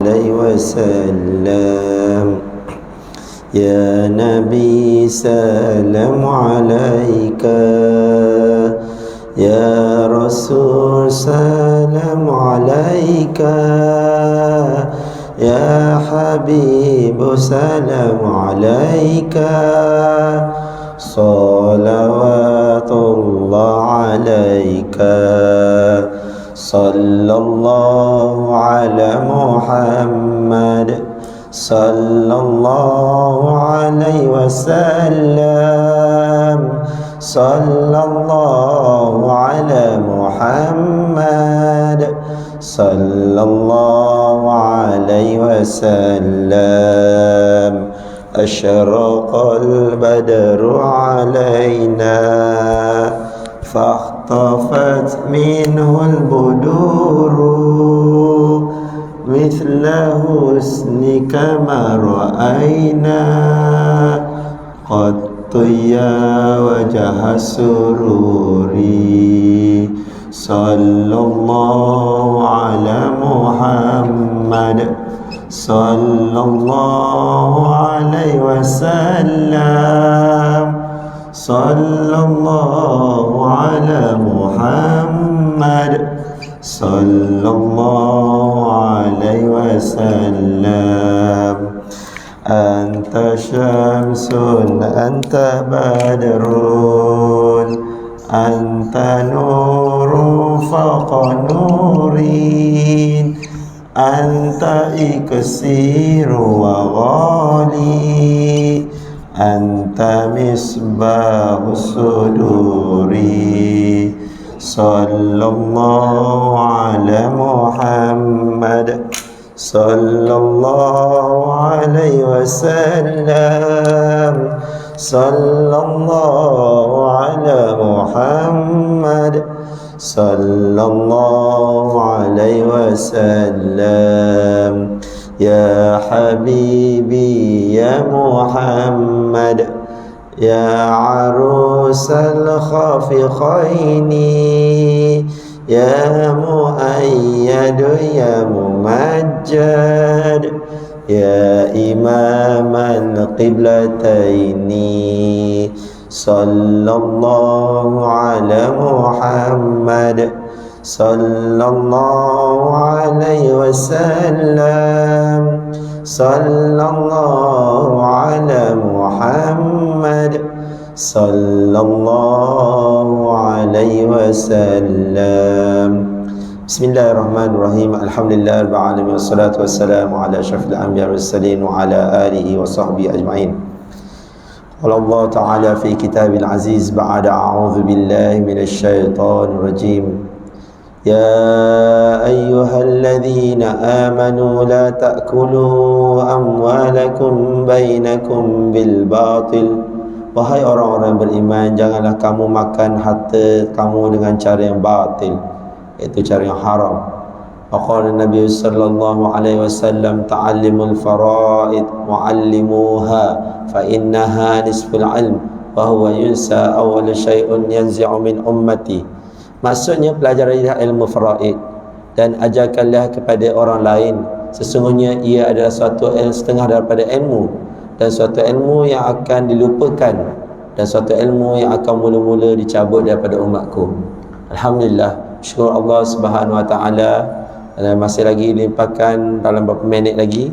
عليه وسلم يا نبي سلام عليك يا رسول سلام عليك يا حبيب سلام عليك صلوات الله عليك صلى الله على محمد صلى الله عليه وسلم صلى الله على محمد صلى الله عليه وسلم أشرق البدر علينا فاختفت منه البدور مثل حسنك ما رأينا قد يا وجه السرور صلى الله على محمد صلى الله عليه وسلم صلى الله على محمد صلى الله عليه وسلم أنت شمس أنت بدر أنت نور فوق نوري أنت إكسير وغالي أنت مصباح الصدور صلى الله على محمد صلى الله عليه وسلم صلى الله على محمد صلى الله عليه وسلم يا حبيبي يا محمد يا عروس الخافقين يا مؤيد يا ممجد يا إمام القبلتين صلى الله على محمد صلى الله عليه وسلم صلى الله على محمد صلى الله عليه وسلم بسم الله الرحمن الرحيم الحمد لله رب العالمين والصلاة والسلام على أشرف الأنبياء والمرسلين وعلى آله وصحبه أجمعين قال الله تعالى في كتاب العزيز بعد أعوذ بالله من الشيطان الرجيم يا أيها الذين آمنوا لا تأكلوا أموالكم بينكم بالباطل. Wahai orang-orang beriman, janganlah kamu makan harta kamu dengan cara yang batil, iaitu cara yang haram. Faqala Nabi sallallahu alaihi wasallam ta'allimul fara'id wa'allimuha fa innaha nisful ilm wa huwa yunsa awwal syai'un yanzi'u min ummati. Maksudnya pelajarilah ilmu faraid dan ajarkanlah kepada orang lain, sesungguhnya ia adalah suatu setengah daripada ilmu, dan suatu ilmu yang akan dilupakan, dan suatu ilmu yang akan mula-mula dicabut daripada umatku. Alhamdulillah, syukur Allah Subhanahu Wa Taala. Masih lagi dilimpahkan dalam beberapa minit lagi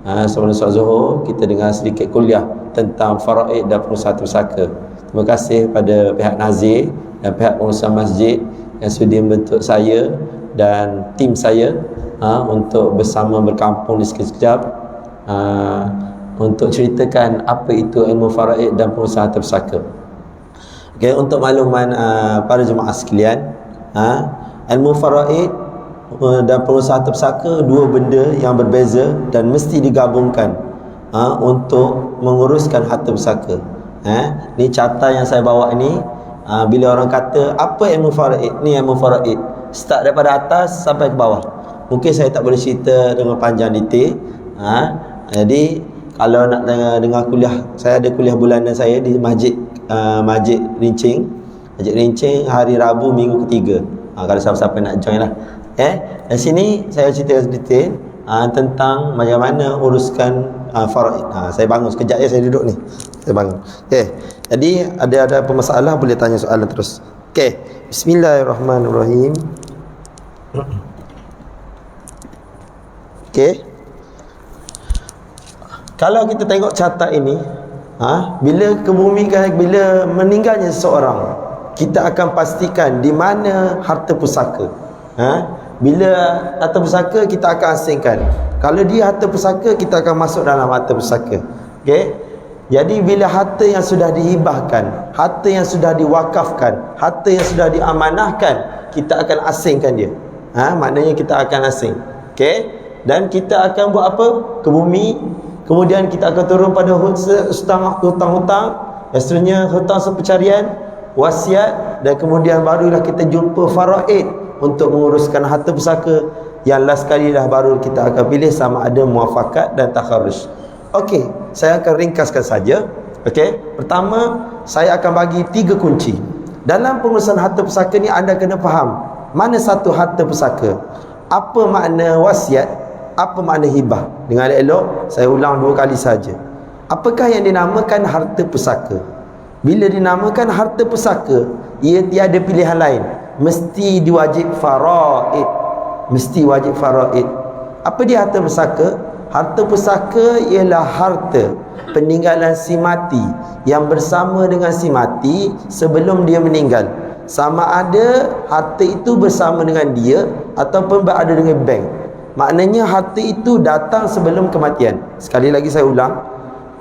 sebelum solat Zuhur kita dengar sedikit kuliah tentang faraid dan pengusaha pusaka. Terima kasih pada pihak Nazir dan pihak pengusaha masjid yang sudi membentuk saya dan tim saya untuk bersama berkampung di sekejap untuk ceritakan apa itu ilmu faraid dan pengusaha pusaka. Okay, untuk makluman para jemaah sekalian, ilmu faraid dan pengusaha pusaka dua benda yang berbeza dan mesti digabungkan untuk menguruskan harta pusaka. Ni catatan yang saya bawa ni. Bila orang kata apa ilmu faraid, ni ilmu faraid start daripada atas sampai ke bawah. Mungkin saya tak boleh cerita dengan panjang detail. Jadi kalau nak dengar kuliah, saya ada kuliah bulanan saya di Masjid Rincing. Masjid Rincing hari Rabu minggu ketiga. Kalau siapa-siapa nak join lah. Dan sini saya cerita detail tentang bagaimana uruskan faraid. Saya bangun sekejap ya, saya duduk ni. Saya bangun. Okey. Jadi ada apa masalah boleh tanya soalan terus. Okey. Bismillahirrahmanirrahim. Okey. Kalau kita tengok carta ini, bila kebumikan, bila meninggalnya seseorang, kita akan pastikan di mana harta pusaka. Bila harta pusaka, kita akan asingkan. Kalau dia harta pusaka, kita akan masuk dalam harta pusaka. Okey. Jadi bila harta yang sudah dihibahkan, harta yang sudah diwakafkan, harta yang sudah diamanahkan, kita akan asingkan dia. Maknanya kita akan asing. Okey. Dan kita akan buat apa? Ke bumi. Kemudian kita akan turun pada hutang-hutang, maksudnya hutang sepercarian, wasiat, dan kemudian barulah kita jumpa faraid untuk menguruskan harta pusaka. Yang last kali dah baru kita akan pilih sama ada muafakat dan takharruj. Okey, saya akan ringkaskan saja. Okey, pertama saya akan bagi 3 kunci. Dalam pengurusan harta pusaka ni anda kena faham mana satu harta pusaka, apa makna wasiat, apa makna hibah. Dengan elok, saya ulang 2 kali saja. Apakah yang dinamakan harta pusaka? Bila dinamakan harta pusaka, ia tiada pilihan lain, mesti diwajib faraid. Mesti wajib faraid. Apa dia harta pusaka? Harta pusaka ialah harta peninggalan si mati yang bersama dengan si mati sebelum dia meninggal. Sama ada harta itu bersama dengan dia ataupun berada dengan bank. Maknanya harta itu datang sebelum kematian. Sekali lagi saya ulang,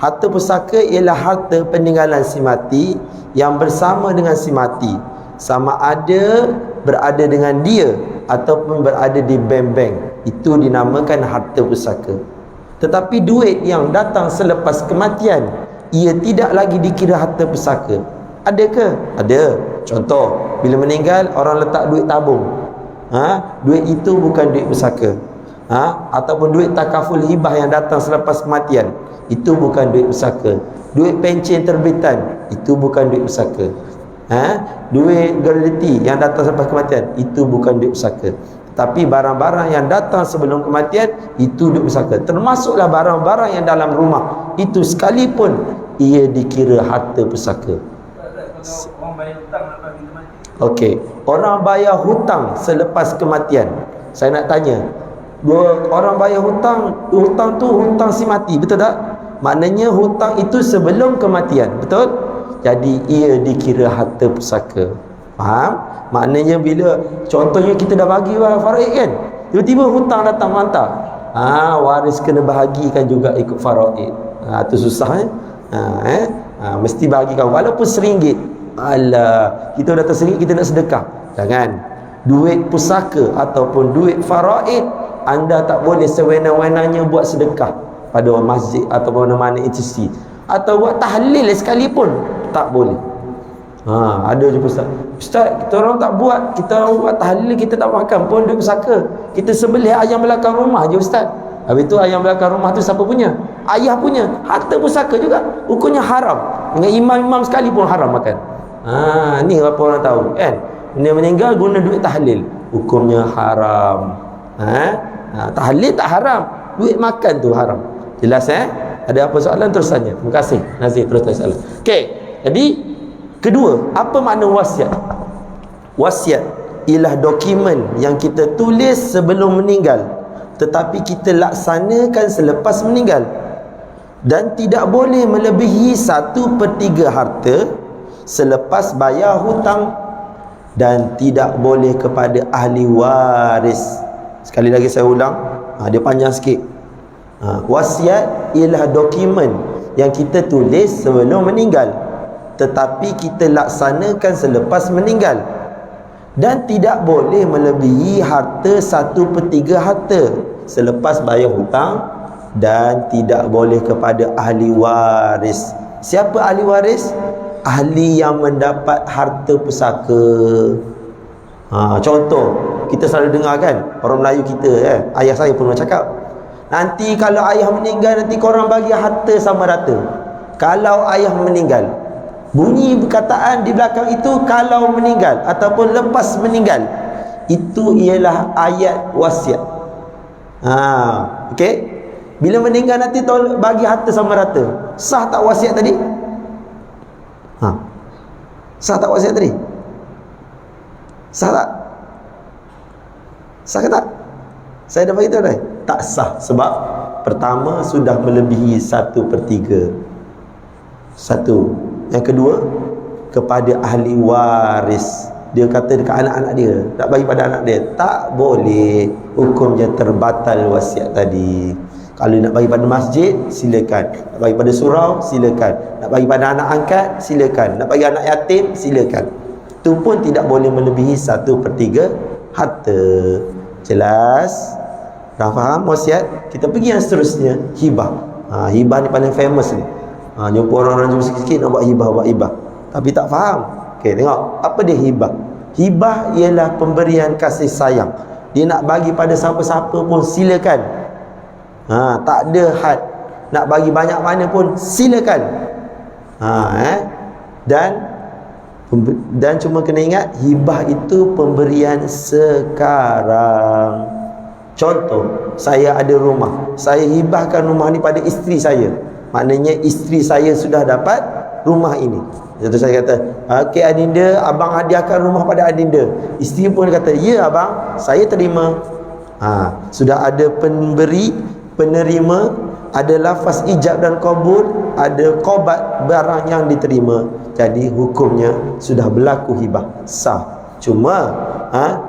harta pusaka ialah harta peninggalan si mati yang bersama dengan si mati, sama ada berada dengan dia ataupun berada di bank-bank. Itu dinamakan harta pusaka. Tetapi duit yang datang selepas kematian, ia tidak lagi dikira harta pusaka. Adakah? Ada. Contoh, bila meninggal orang letak duit tabung. Duit itu bukan duit pusaka. Ataupun duit takaful hibah yang datang selepas kematian, itu bukan duit pusaka. Duit pencen terbitan, itu bukan duit pusaka. Duit gratuiti yang datang selepas kematian, itu bukan duit pusaka. Tapi barang-barang yang datang sebelum kematian, itu duit pusaka. Termasuklah barang-barang yang dalam rumah, itu sekalipun ia dikira harta pusaka. Okey, orang bayar hutang selepas kematian. Saya nak tanya, orang bayar hutang tu hutang si mati, betul tak? Maknanya hutang itu sebelum kematian, betul? Jadi ia dikira harta pusaka. Faham? Maknanya bila contohnya kita dah bagi faraid kan, tiba-tiba hutang datang hantar, waris kena bahagikan juga ikut faraid. Tu susah mesti bahagikan walaupun RM1. Alah, kita datang RM1 kita nak sedekah. Jangan. Duit pusaka ataupun duit faraid, anda tak boleh sewenang-wenangnya buat sedekah pada masjid ataupun mana-mana institusi, atau buat tahlil sekalipun tak boleh. Ada je Ustaz, kita orang tak buat, kita orang buat tahlil, kita tak makan pun duit pusaka. Kita sembelih ayam belakang rumah je Ustaz. Habis tu ayam belakang rumah tu siapa punya? Ayah punya. Harta pusaka juga, hukumnya haram. Dengan imam-imam sekalipun haram makan. Ni apa orang tahu kan? Dia meninggal guna duit tahlil, hukumnya haram. Tahlil tak haram, duit makan tu haram. Jelas Ada apa soalan terus tanya. Terima kasih Nazir, terus tanya soalan. Okey, jadi kedua, apa makna wasiat? Wasiat ialah dokumen yang kita tulis sebelum meninggal, tetapi kita laksanakan selepas meninggal, dan tidak boleh melebihi 1/3 harta selepas bayar hutang, dan tidak boleh kepada ahli waris. Sekali lagi saya ulang, dia panjang sikit. Wasiat ialah dokumen yang kita tulis sebelum meninggal, tetapi kita laksanakan selepas meninggal, dan tidak boleh melebihi harta 1/3 harta selepas bayar hutang, dan tidak boleh kepada ahli waris. Siapa ahli waris? Ahli yang mendapat harta pusaka. Contoh, kita selalu dengar kan, orang Melayu kita ayah saya pun cakap, nanti kalau ayah meninggal, nanti korang bagi harta sama rata. Kalau ayah meninggal, bunyi perkataan di belakang itu kalau meninggal ataupun lepas meninggal, itu ialah ayat wasiat. Okey. Bila meninggal nanti bagi harta sama rata. Sah tak wasiat tadi? Sah tak wasiat tadi? Sah tak? Sah ke tak? Saya dah beritahu dah. Tak sah sebab pertama sudah melebihi 1/3. Satu. Yang kedua, kepada ahli waris. Dia kata dekat anak-anak dia, nak bagi pada anak dia, tak boleh. Hukumnya terbatal wasiat tadi. Kalau nak bagi pada masjid, silakan. Nak bagi pada surau, silakan. Nak bagi pada anak angkat, silakan. Nak bagi anak yatim, silakan. Itu pun tidak boleh melebihi 1/3 harta. Jelas? Dah faham wasiat? Kita pergi yang seterusnya, hibah. Hibah ni paling famous ni. Jumpa orang-orang jumpa sikit-sikit nak buat hibah. Tapi tak faham. Okey, tengok. Apa dia hibah? Hibah ialah pemberian kasih sayang. Dia nak bagi pada siapa-siapa pun silakan. Tak ada had. Nak bagi banyak mana pun silakan. Dan cuma kena ingat, hibah itu pemberian sekarang. Contoh, saya ada rumah, saya hibahkan rumah ni pada isteri saya. Maknanya isteri saya sudah dapat rumah ini. Jadi saya kata, okey adinda, abang hadiahkan rumah pada adinda. Isteri pun kata, ya abang, saya terima. Sudah ada pemberi, penerima, ada lafaz ijab dan qabul, ada qabat barang yang diterima. Jadi hukumnya sudah berlaku hibah, sah. Cuma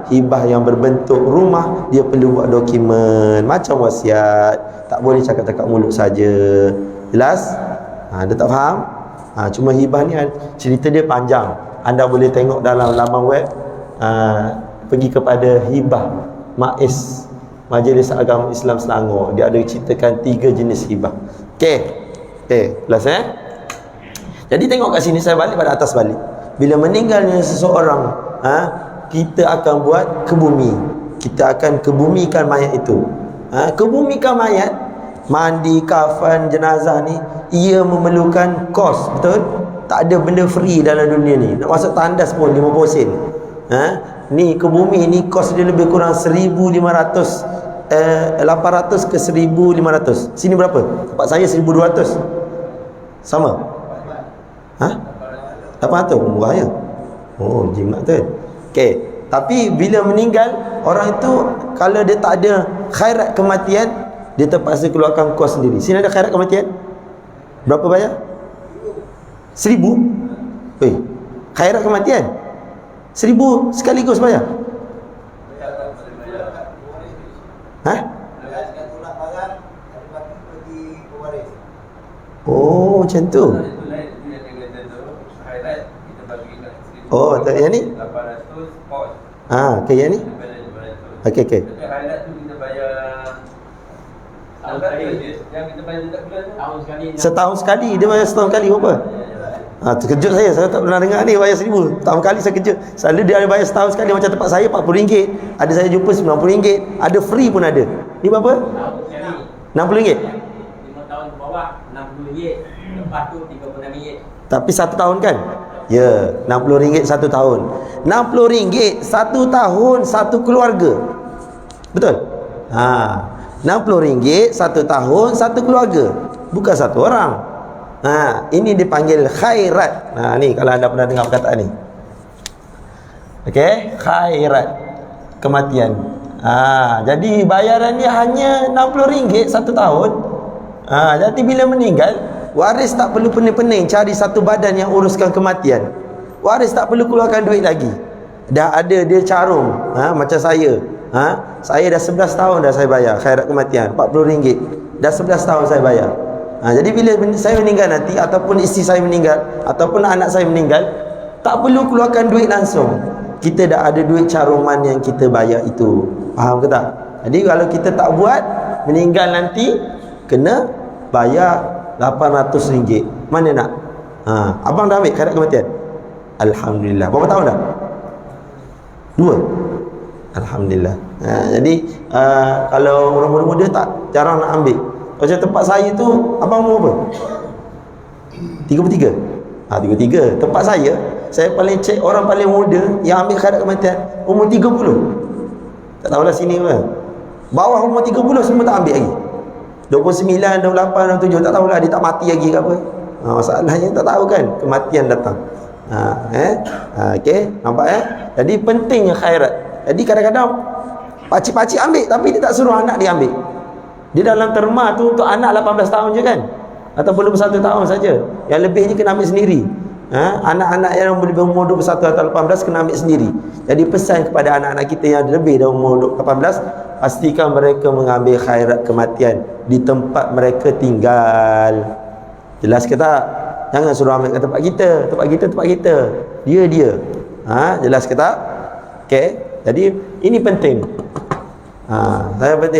hibah yang berbentuk rumah, dia perlu buat dokumen macam wasiat. Tak boleh cakap-cakap mulut saja. Jelas? Anda tak faham? Cuma hibah ni cerita dia panjang. Anda boleh tengok dalam laman web. Pergi kepada hibah MAIS, Majlis Agama Islam Selangor. Dia ada ceritakan 3 jenis hibah. Okey, jelas Jadi tengok kat sini, saya balik pada atas balik. Bila meninggalnya seseorang, kita akan buat kebumi. Kita akan kebumikan mayat itu. Kebumikan mayat, mandi, kafan, jenazah ni, ia memerlukan kos, betul? Tak ada benda free dalam dunia ni. Nak masuk tandas pun 50 sen. Ni kebumi ni kos dia lebih kurang 1,500, 800 ke 1,500. Sini berapa? Tempat saya 1,200. Sama? 800 murah ya. Oh, jimat tu. Okey, tapi bila meninggal orang itu, kalau dia tak ada khairat kematian, dia terpaksa keluarkan kos sendiri. Sini ada khairat kematian? Berapa bayar? 1,000. Khairat kematian 1,000 sekaligus bayar. Oh, macam tu. Oh, tak yang ni? 800 pos. Okey, yang ni? Okey. Highlight tu kita bayar yang kita bayar setiap bulan tahun sekali. Setahun sekali dia bayar setahun sekali berapa? Terkejut saya tak pernah dengar ni bayar 1,000. Tahun kali saya kejut. Selalu dia ada bayar setahun sekali, macam tempat saya RM40. Ada saya jumpa RM90. Ada free pun ada. Ni berapa? RM60. 5 tahun ke bawah RM60. Lepas tu RM36. Tapi 1 tahun kan? Ya, RM60 1 tahun. RM60 1 tahun 1 keluarga. Betul? RM60 1 tahun 1 keluarga. Bukan 1 orang. Ini dipanggil khairat. Ni kalau anda pernah dengar perkataan ni. Okey, khairat kematian. Jadi bayaran dia hanya RM60 1 tahun. Jadi bila meninggal, waris tak perlu pening-pening cari satu badan yang uruskan kematian. Waris tak perlu keluarkan duit lagi. Dah ada dia carum. Macam saya. Saya dah 11 tahun dah saya bayar khairat kematian RM40. Dah 11 tahun saya bayar. Jadi bila saya meninggal nanti, ataupun isteri saya meninggal, ataupun anak saya meninggal, tak perlu keluarkan duit langsung. Kita dah ada duit caruman yang kita bayar itu. Faham ke tak? Jadi kalau kita tak buat, meninggal nanti kena bayar RM800. Mana nak? Abang dah ambil khairat kematian? Alhamdulillah. Berapa tahun dah? 2. Alhamdulillah. Jadi kalau orang muda-muda tak, jarang nak ambil. Macam tempat saya tu, abang umur berapa? 33. 33. Tempat saya paling cek orang paling muda yang ambil khairat kematian umur 30. Tak tahulah sini apa. Bawah umur 30 semua tak ambil lagi. 29, 28, 27 tak tahulah, dia tak mati lagi ke apa. Masalahnya tak tahu kan kematian datang. Okey, nampak Jadi pentingnya khairat. Jadi kadang-kadang pakcik-pakcik ambil tapi dia tak suruh anak dia ambil. Dia dalam terma tu untuk anak 18 tahun je kan, ataupun 21 tahun saja. Yang lebihnya kena ambil sendiri. Anak-anak yang berumur 21 atau 18 kena ambil sendiri. Jadi pesan kepada anak-anak kita yang lebih dari umur 18, pastikan mereka mengambil khairat kematian di tempat mereka tinggal. Jelas ke tak? Jangan suruh ambil ke tempat kita. Tempat kita. Dia. Jelas ke tak? Okey. Jadi ini penting.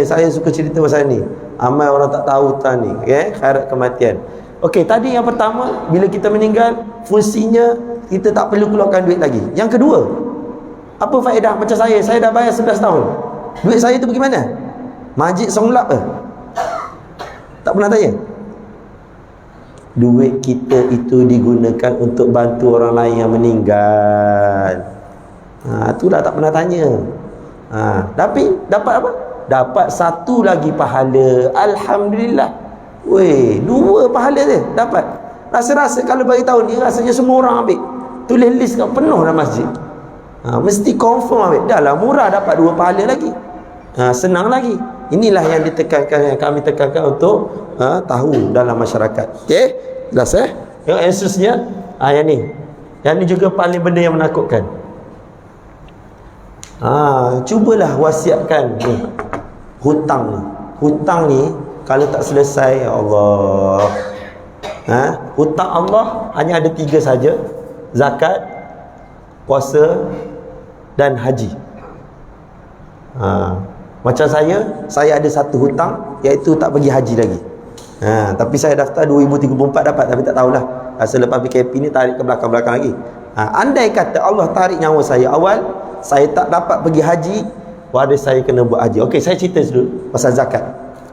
Saya suka cerita pasal ni. Ramai orang tak tahu tentang ni. Okey, khairat kematian. Okey, tadi yang pertama, bila kita meninggal, fungsinya kita tak perlu keluarkan duit lagi. Yang kedua, apa faedah? Macam saya dah bayar 11 tahun. Duit saya tu pergi mana? Masjid Songlap ke? Tak pernah tanya. Duit kita itu digunakan untuk bantu orang lain yang meninggal. Itulah tak pernah tanya. Tapi dapat apa? Dapat satu lagi pahala. Alhamdulillah. Weh, 2 pahala dia dapat. Rasa-rasa kalau bagi tahu ni, rasanya semua orang ambil. Tulis list kat penuh dalam masjid. Mesti confirm ambil. Dah lah, murah dapat 2 pahala lagi. Senang lagi. Inilah yang ditekankan, yang kami tekankan untuk tahu dalam masyarakat. Okey, jelas Yang seterusnya, yang ni. Yang ni juga paling benda yang menakutkan. Cubalah wasiatkan ni. Hutang ni kalau tak selesai, ya Allah. Hutang Allah hanya ada 3 saja. Zakat, puasa dan haji. Macam saya ada satu hutang, iaitu tak pergi haji lagi. Tapi saya daftar 2034 dapat, tapi tak tahulah. Selepas PKP ni tarik ke belakang-belakang lagi. Andai kata Allah tarik nyawa saya awal, saya tak dapat pergi haji, waris saya kena buat haji. Okey, saya cerita dulu pasal zakat.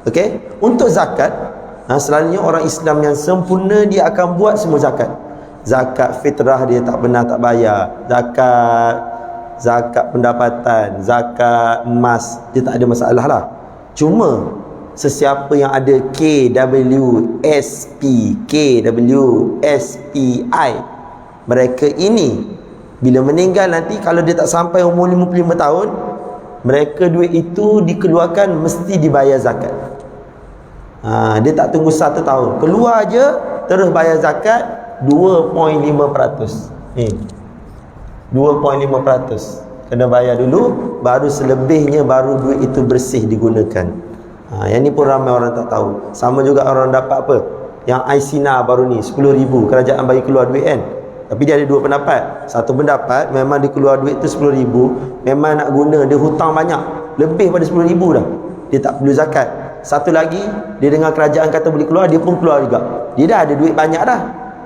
Okey, untuk zakat, selalunya orang Islam yang sempurna dia akan buat semua zakat. Zakat fitrah dia tak pernah tak bayar. Zakat pendapatan, zakat emas, dia tak ada masalah lah. Cuma sesiapa yang ada KWSPI, mereka ini bila meninggal nanti, kalau dia tak sampai umur 55 tahun, mereka duit itu dikeluarkan mesti dibayar zakat. Dia tak tunggu 1 tahun, keluar je terus bayar zakat 2.5%. 2.5% kena bayar dulu, baru selebihnya baru duit itu bersih digunakan. Yang ni pun ramai orang tak tahu. Sama juga orang dapat apa, yang Aisina baru ni 10,000 kerajaan bagi keluar duit kan. Tapi dia ada 2 pendapat. Satu pendapat memang dia keluar duit tu 10,000, memang nak guna, dia hutang banyak, lebih pada 10,000 dah, dia tak perlu zakat. Satu lagi, dia dengar kerajaan kata boleh keluar, dia pun keluar juga. Dia dah ada duit banyak dah,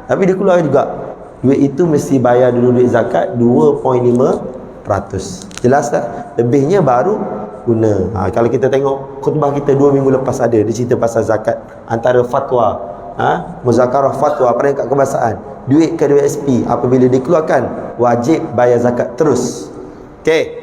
tapi dia keluar juga. Duit itu mesti bayar dulu duit zakat 2.5%. Jelas tak? Lebihnya baru guna. Kalau kita tengok khutbah kita 2 minggu lepas ada, dia cerita pasal zakat. Antara fatwa, muzakarah fatwa peringkat kebangsaan, duit KWSP apabila dikeluarkan wajib bayar zakat terus. Okey.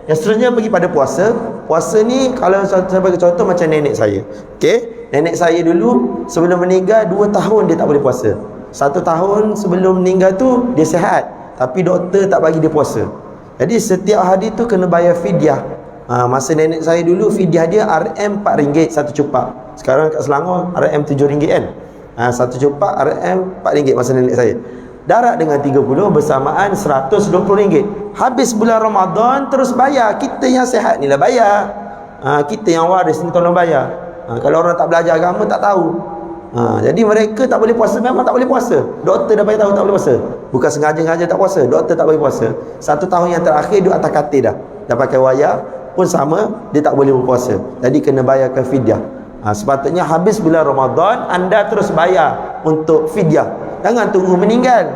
Yang seterusnya pergi pada puasa. Puasa ni kalau saya bagi contoh macam nenek saya. Okey, nenek saya dulu sebelum meninggal 2 tahun dia tak boleh puasa. 1 tahun sebelum meninggal tu dia sihat, tapi doktor tak bagi dia puasa. Jadi setiap hari tu kena bayar fidyah. Masa nenek saya dulu fidyah dia RM4 satu cupak. Sekarang kat Selangor RM RM7 kan. Satu cupak RM4 masa nenek saya. Darat dengan 30 bersamaan RM120. Habis bulan Ramadan terus bayar. Kita yang sihat ni lah bayar. Kita yang waris ni tolong bayar. Kalau orang tak belajar agama tak tahu. Jadi mereka tak boleh puasa, memang tak boleh puasa. Doktor dah bagi tahu tak boleh puasa. Bukan sengaja-sengaja tak puasa, doktor tak bagi puasa. 1 tahun yang terakhir duduk atas katil dah. Dah pakai wayar pun sama, dia tak boleh berpuasa. Jadi kena bayarkan fidyah. Sepatutnya habis bulan Ramadan anda terus bayar untuk fidyah. Jangan tunggu meninggal.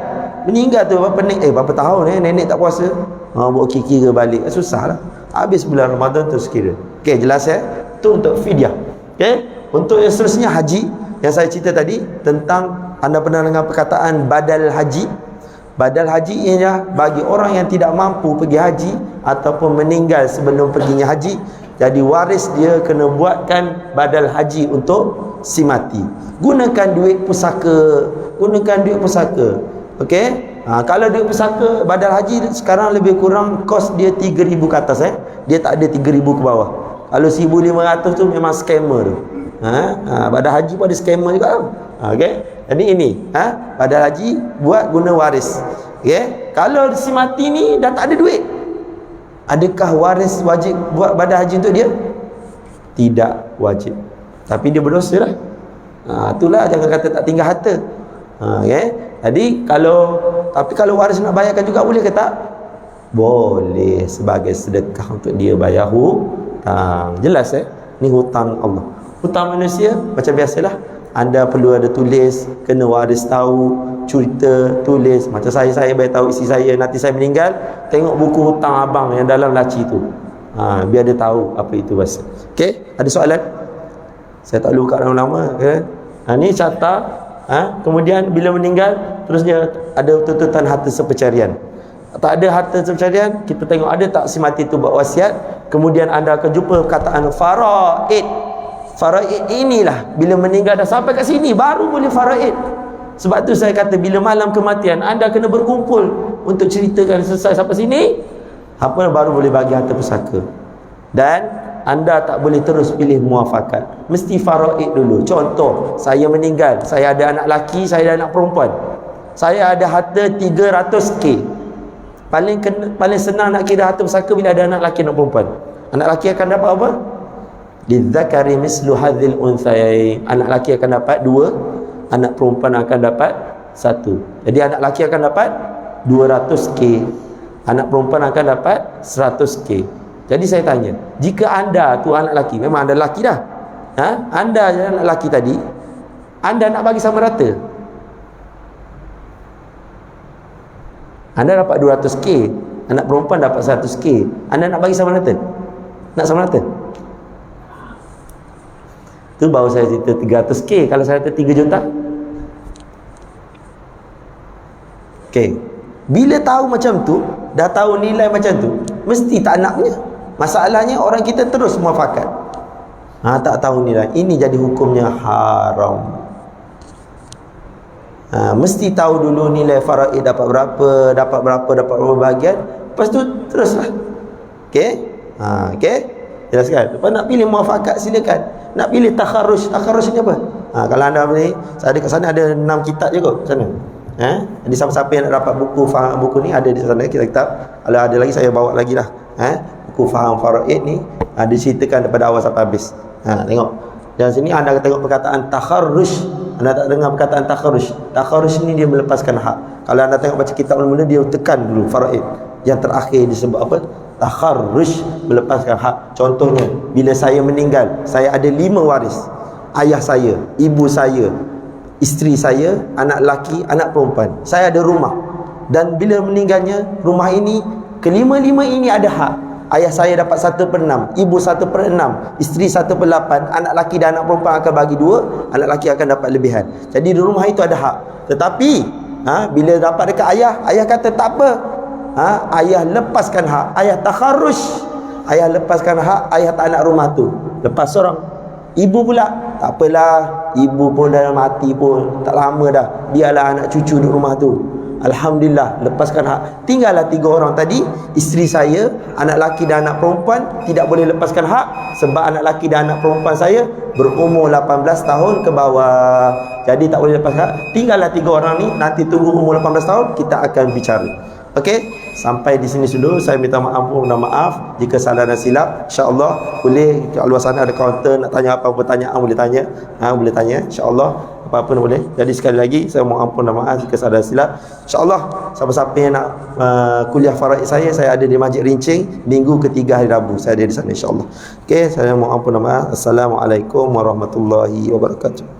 Meninggal tu berapa tahun nenek tak puasa. Buat kira balik susah lah. Habis bulan Ramadan terus kira. Okey, jelas tu untuk fidyah. Okey, untuk yang seterusnya haji. Yang saya cerita tadi tentang, anda pernah dengar perkataan badal haji? Badal haji ialah bagi orang yang tidak mampu pergi haji ataupun meninggal sebelum perginya haji, Jadi waris dia kena buatkan badal haji untuk si mati. Gunakan duit pusaka. Okey? Kalau duit pusaka badal haji sekarang lebih kurang kos dia 3,000 ke atas Dia tak ada 3,000 ke bawah. Kalau 1,500 tu memang scammer tu. Badal haji pun ada scammer juga tau. Okey? Jadi ini, badal haji buat guna waris. Okey? Kalau si mati ni dah tak ada duit, adakah waris wajib buat badal haji untuk dia? Tidak wajib. Tapi dia berdosa lah. Itulah, jangan kata tak tinggal harta. Okay? Jadi tapi kalau waris nak bayarkan juga boleh ke tak? Boleh, sebagai sedekah untuk dia bayar hutang. Jelas ni hutang Allah. Hutang manusia macam biasalah. Anda perlu ada tulis, kena waris tahu, cerita, tulis. Macam saya bagi tahu isteri saya nanti saya meninggal, tengok buku hutang abang yang dalam laci tu. Biar dia tahu apa itu bahasa. Okey, ada soalan? Saya tak lupa nama-nama kan. Ni carta. Kemudian bila meninggal, terusnya ada tuntutan harta sepercarian. Tak ada harta sepercarian, kita tengok ada tak si mati tu buat wasiat. Kemudian anda akan jumpa perkataan faraid. Faraid inilah bila meninggal dah sampai kat sini baru boleh faraid. Sebab tu saya kata bila malam kematian anda kena berkumpul untuk ceritakan selesai sampai sini, baru boleh bagi harta pusaka. Dan anda tak boleh terus pilih muafakat. Mesti faraid dulu. Contoh, saya meninggal, saya ada anak laki, saya ada anak perempuan. Saya ada harta 300k. Paling senang nak kira harta pusaka bila ada anak laki dan perempuan. Anak laki akan dapat apa? Lidzakari mislu hadzil unthayain. Anak laki akan dapat 2, anak perempuan akan dapat 1. Jadi anak laki akan dapat 200k, anak perempuan akan dapat 100k. Jadi saya tanya, jika anda tu anak laki, memang anda laki dah, anda anak laki tadi, anda nak bagi sama rata, anda dapat 200k, anak perempuan dapat 100k, anda nak bagi sama rata? Nak sama rata? Tu baru saya cerita 300k. Kalau saya kata 3 juta, okey. Bila tahu macam tu, dah tahu nilai macam tu, mesti tak nak punya. Masalahnya orang kita terus muafakat. Tak tahu nilai. Ini jadi hukumnya haram. Mesti tahu dulu nilai faraid dapat berapa bahagian. Lepas tu teruslah. Okey? Okey? Jelaskan. Lepas nak pilih muafakat silakan. Nak pilih takharruj ni apa? Kalau anda beli, saya ada kat sana ada 6 kitab je kot sana. Jadi siapa-siapa yang nak dapat buku ni ada di sana kitab. Kalau ada lagi saya bawa lagi lah. Buku faham faraid ni diceritakan daripada awal sampai habis. Tengok. Dan sini anda tengok perkataan takharruj. Anda tak dengar perkataan takharruj. Takharruj ni dia melepaskan hak. Kalau anda tengok baca kitab mula-mula dia tekan dulu faraid. Yang terakhir disebut apa? Takharruj, melepaskan hak. Contohnya, bila saya meninggal, saya ada 5 waris. Ayah saya, ibu saya, isteri saya, anak laki, anak perempuan. Saya ada rumah. Dan bila meninggalnya, rumah ini, kelima-lima ini ada hak. Ayah saya dapat 1/6, ibu 1/6, isteri 1/8, anak laki dan anak perempuan akan bagi 2, anak laki akan dapat lebihan. Jadi di rumah itu ada hak. Tetapi bila dapat dekat ayah kata tak apa. Ayah lepaskan hak, ayah takharruj, ayah lepaskan hak, ayah tak nak rumah tu, lepas seorang. Ibu pula tak apalah, ibu pun dah mati pun tak lama dah, biarlah anak cucu duduk rumah tu. Alhamdulillah, lepaskan hak. Tinggallah 3 orang tadi, isteri saya, anak laki dan anak perempuan tidak boleh lepaskan hak sebab anak laki dan anak perempuan saya berumur 18 tahun ke bawah. Jadi tak boleh lepaskan hak. Tinggallah 3 orang ni, nanti tunggu umur 18 tahun kita akan bicara. Okey, sampai di sini dulu. Saya minta maaf jika salah dan silap. InsyaAllah boleh kat luar sana ada kaunter, nak tanya apa pertanyaan boleh tanya. Boleh tanya insya-Allah, apa-apa boleh. Jadi sekali lagi saya mohon ampun dan maaf jika salah dan silap. InsyaAllah siapa-siapa yang nak kuliah faraid saya ada di Masjid Rincing minggu ketiga hari Rabu. Saya ada di sana insya-Allah. Okey, saya mohon ampun dan maaf. Assalamualaikum warahmatullahi wabarakatuh.